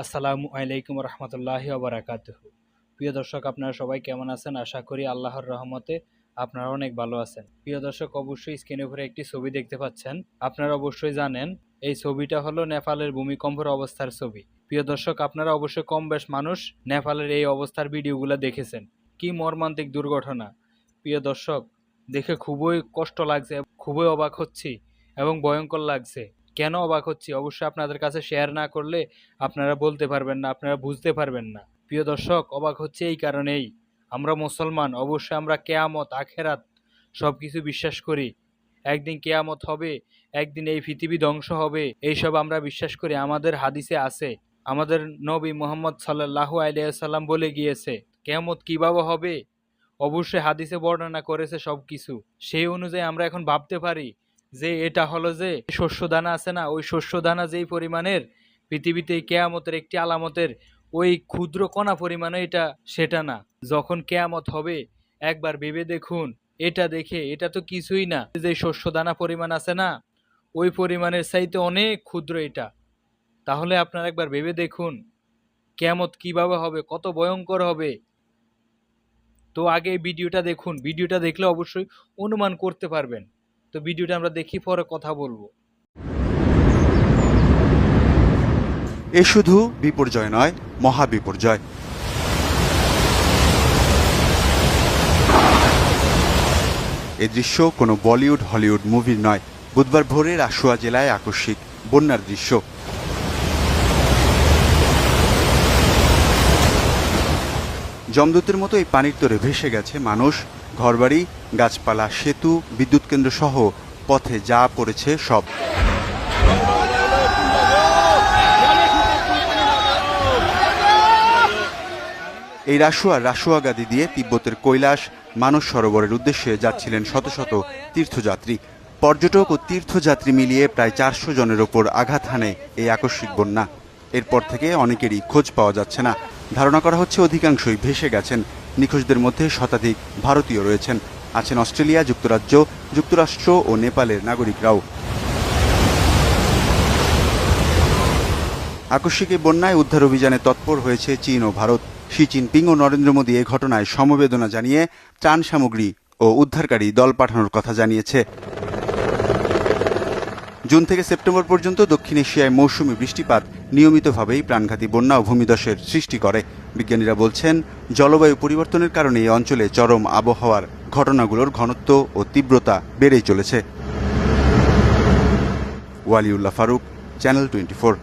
আসসালামু আলাইকুম রহমতুল্লাহি ওবারাকাতুহু। প্রিয় দর্শক, আপনারা সবাই কেমন আছেন? আশা করি আল্লাহর রহমতে আপনারা অনেক ভালো আছেন। প্রিয় দর্শক, অবশ্যই স্ক্রিনের উপরে একটি ছবি দেখতে পাচ্ছেন। আপনারা অবশ্যই জানেন এই ছবিটা হলো নেপালের ভূমিকম্পের অবস্থার ছবি। প্রিয় দর্শক, আপনারা অবশ্যই কম বেশ মানুষ নেপালের এই অবস্থার ভিডিওগুলো দেখেছেন। কি মর্মান্তিক দুর্ঘটনা! প্রিয় দর্শক, দেখে খুবই কষ্ট লাগছে, খুবই অবাক হচ্ছি এবং ভয়ঙ্কর লাগছে। কেন অবাক হচ্ছি অবশ্যই আপনাদের কাছে শেয়ার না করলে আপনারা বলতে পারবেন না, আপনারা বুঝতে পারবেন না। প্রিয় দর্শক, অবাক হচ্ছে এই কারণেই, আমরা মুসলমান, অবশ্যই আমরা কেয়ামত আখেরাত সব কিছু বিশ্বাস করি। একদিন কেয়ামত হবে, একদিন এই পৃথিবী ধ্বংস হবে, এইসব আমরা বিশ্বাস করি। আমাদের হাদিসে আছে, আমাদের নবী মুহাম্মদ সাল্লাল্লাহু আলাইহি সাল্লাম বলে গিয়েছে কেয়ামত কিভাবে হবে, অবশ্যই হাদিসে বর্ণনা করেছে সবকিছু। সেই অনুযায়ী আমরা এখন ভাবতে পারি যে এটা হলো যে শস্য দানা আছে না, ওই শস্য দানা যেই পরিমাণের পৃথিবীতে কেয়ামতের একটি আলামতের ওই ক্ষুদ্র কণা পরিমাণে এটা সেটা না। যখন কেয়ামত হবে একবার ভেবে দেখুন, এটা দেখে এটা তো কিছুই না। যে শস্য দানা পরিমাণ আছে না, ওই পরিমাণের চাইতে অনেক ক্ষুদ্র এটা। তাহলে আপনারা একবার ভেবে দেখুন কেয়ামত কিভাবে হবে, কত ভয়ঙ্কর হবে। তো আগে এই ভিডিওটা দেখুন, ভিডিওটা দেখলে অবশ্যই অনুমান করতে পারবেন। তো ভিডিওটা আমরা দেখি, পরে কথা বলবো। এ শুধু বিপর্যয় নয়, মহাবিপর্যয়। এ দৃশ্য কোনো বলিউড হলিউড মুভির নয়। বুধবার ভোরে রাসুয়া জেলায় আকস্মিক বন্যার দৃশ্য। যমদূতের মতো এই পানির তোরে ভেসে গেছে মানুষ, ঘরবাড়ি, গাছপালা, সেতু, বিদ্যুৎ কেন্দ্র সহ পথে যা পড়েছে সব। এই রাসুয়া গাদি দিয়ে তিব্বতের কৈলাস মানস সরোবরের উদ্দেশ্যে যাচ্ছিলেন শত শত তীর্থযাত্রী। পর্যটক ও তীর্থযাত্রী মিলিয়ে প্রায় 400 জনের ওপর আঘাত হানে এই আকস্মিক বন্যা। এরপর থেকে অনেকেরই খোঁজ পাওয়া যাচ্ছে না। ধারণা করা হচ্ছে অধিকাংশই ভেসে গেছেন। নিখোঁজদের মধ্যে শতাধিক ভারতীয় রয়েছেন, আছেন অস্ট্রেলিয়া, যুক্তরাজ্য, যুক্তরাষ্ট্র ও নেপালের নাগরিকরাও। আকস্মিক এই বন্যায় উদ্ধার অভিযানে তৎপর হয়েছে চীন ও ভারত। শি জিনপিং ও নরেন্দ্র মোদী এ ঘটনায় সমবেদনা জানিয়ে ত্রাণ সামগ্রী ও উদ্ধারকারী দল পাঠানোর কথা জানিয়েছে। জুন থেকে সেপ্টেম্বর পর্যন্ত দক্ষিণ এশিয়ায় মৌসুমি বৃষ্টিপাত নিয়মিতভাবেই প্রাণঘাতী বন্যা ও ভূমিধসের সৃষ্টি করে। বিজ্ঞানীরা বলছেন, জলবায়ু পরিবর্তনের কারণে এই অঞ্চলে চরম আবহাওয়ার ঘটনাগুলোর ঘনত্ব ও তীব্রতা বেড়েই চলেছে। ওয়ালিউল্লাহ ফারুক, চ্যানেল 24।